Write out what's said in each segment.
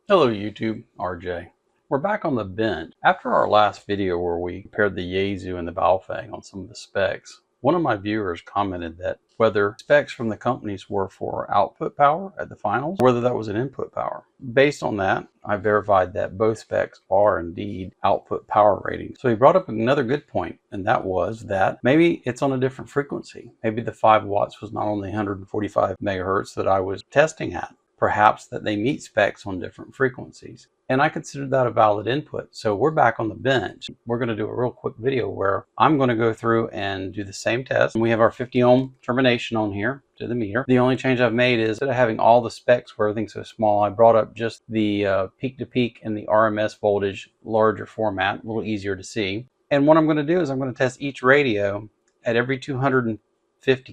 Hello YouTube, RJ. We're back on the bench. After our last video where we compared the Yaesu and the Baofeng on some of the specs, one of my viewers commented that whether specs from the companies were for output power at the finals, or whether that was an input power. Based on that, I verified that both specs are indeed output power ratings. So he brought up another good point, and that was that maybe it's on a different frequency. Maybe the 5 watts was not on the 145 megahertz that I was testing at. Perhaps that they meet specs on different frequencies. And I consider that a valid input. So we're back on the bench. We're going to do a real quick video where I'm going to go through and do the same test. And we have our 50 ohm termination on here to the meter. The only change I've made is instead of having all the specs where everything's so small, I brought up just the peak to peak and the RMS voltage, larger format, a little easier to see. And what I'm going to do is I'm going to test each radio at every 250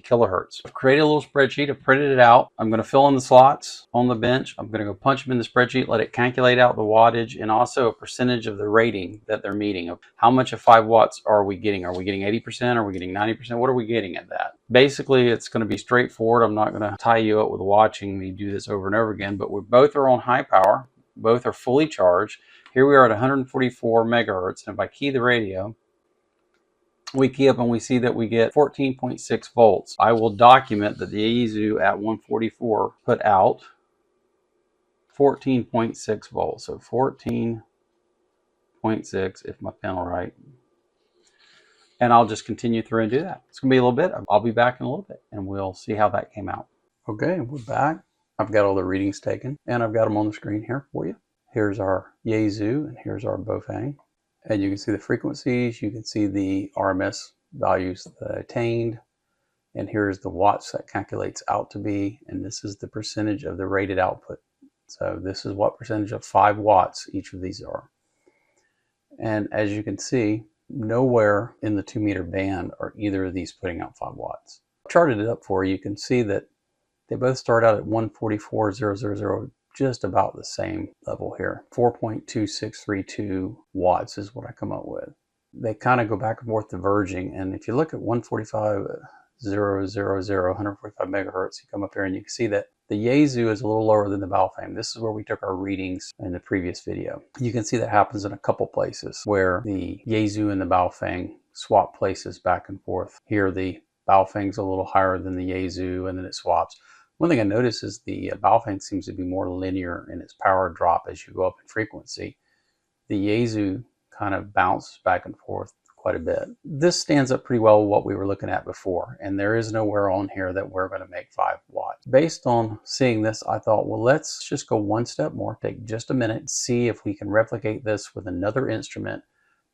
kilohertz. I've created a little spreadsheet. I've printed it out. I'm going to fill in the slots on the bench. I'm going to go punch them in the spreadsheet, let it calculate out the wattage and also a percentage of the rating that they're meeting. Of how much of 5 watts are we getting? Are we getting 80%? Are we getting 90%? What are we getting at that? Basically, it's going to be straightforward. I'm not going to tie you up with watching me do this over and over again, but we both are on high power. Both are fully charged. Here we are at 144 megahertz. And if I key the radio, we key up and we see that we get 14.6 volts. I will document that the Yaesu at 144 put out 14.6 volts. So 14.6, if my pen will write. And I'll just continue through and do that. It's going to be a little bit. I'll be back in a little bit and we'll see how that came out. Okay, we're back. I've got all the readings taken and I've got them on the screen here for you. Here's our Yaesu and here's our Baofeng. And you can see the frequencies, you can see the RMS values that I attained, and here's the watts that calculates out to be, and this is the percentage of the rated output. So this is what percentage of 5 watts each of these are. And as you can see, nowhere in the 2 meter band are either of these putting out 5 watts. I've charted it up for you. You can see that they both start out at 144,000, just about the same level here. 4.2632 watts is what I come up with. They kind of go back and forth diverging, and if you look at 145 megahertz, you come up here and you can see that the Yaesu is a little lower than the Baofeng. This is where we took our readings in the previous video. You can see that happens in a couple places where the Yaesu and the Baofeng swap places back and forth. Here the Baofeng's a little higher than the Yaesu, and then it swaps. One thing I notice is the Baofeng seems to be more linear in its power drop as you go up in frequency. The Yaesu kind of bounces back and forth quite a bit. This stands up pretty well with what we were looking at before, and there is nowhere on here that we're going to make 5 watts. Based on seeing this, I thought, well, let's just go one step more, take just a minute, see if we can replicate this with another instrument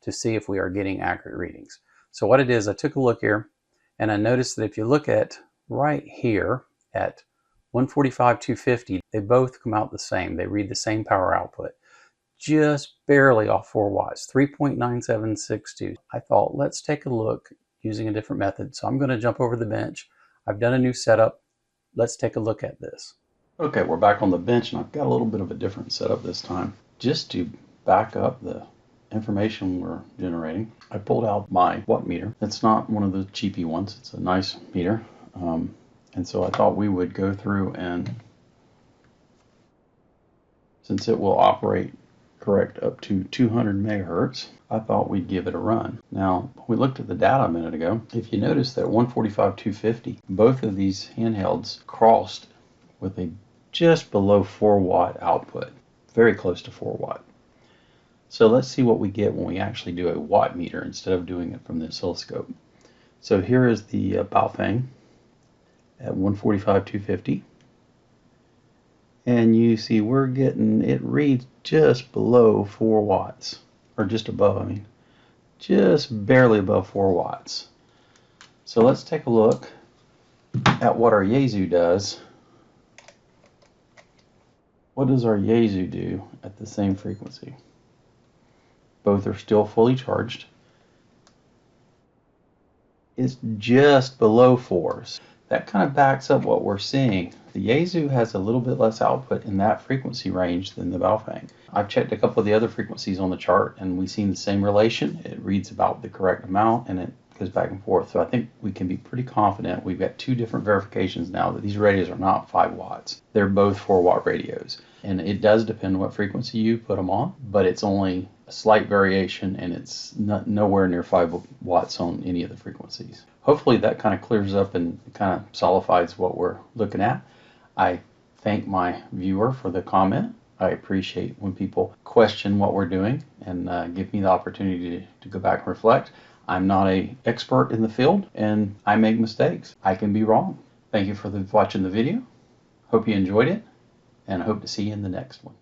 to see if we are getting accurate readings. So what it is, I took a look here, and I noticed that if you look at right here at 145, 250, they both come out the same. They read the same power output, just barely off 4 watts, 3.9762. I thought, let's take a look using a different method. So I'm going to jump over the bench. I've done a new setup. Let's take a look at this. Okay, we're back on the bench, and I've got a little bit of a different setup this time. Just to back up the information we're generating, I pulled out my watt meter. It's not one of the cheapy ones. It's a nice meter. And so I thought we would go through, and since it will operate correct up to 200 megahertz, I thought we'd give it a run. Now, we looked at the data a minute ago. If you notice that 145, 250, both of these handhelds crossed with a just below 4 watt output, very close to 4 watt. So let's see what we get when we actually do a watt meter instead of doing it from the oscilloscope. So here is the Baofeng at 145, 250. And you see we're getting, it reads just below 4 watts, or just above, I mean, just barely above 4 watts. So let's take a look at what our Yaesu does. What does our Yaesu do at the same frequency? Both are still fully charged. It's just below 4s. That kind of backs up what we're seeing. The Yaesu has a little bit less output in that frequency range than the Baofeng. I've checked a couple of the other frequencies on the chart, and we've seen the same relation. It reads about the correct amount, and it goes back and forth. So I think we can be pretty confident. We've got two different verifications now that these radios are not 5 watts. They're both 4-watt radios. And it does depend on what frequency you put them on, but it's only a slight variation, and it's nowhere near 5 watts on any of the frequencies. Hopefully that kind of clears up and kind of solidifies what we're looking at. I thank my viewer for the comment. I appreciate when people question what we're doing and give me the opportunity to go back and reflect. I'm not an expert in the field, and I make mistakes. I can be wrong. Thank you for watching the video. Hope you enjoyed it, and I hope to see you in the next one.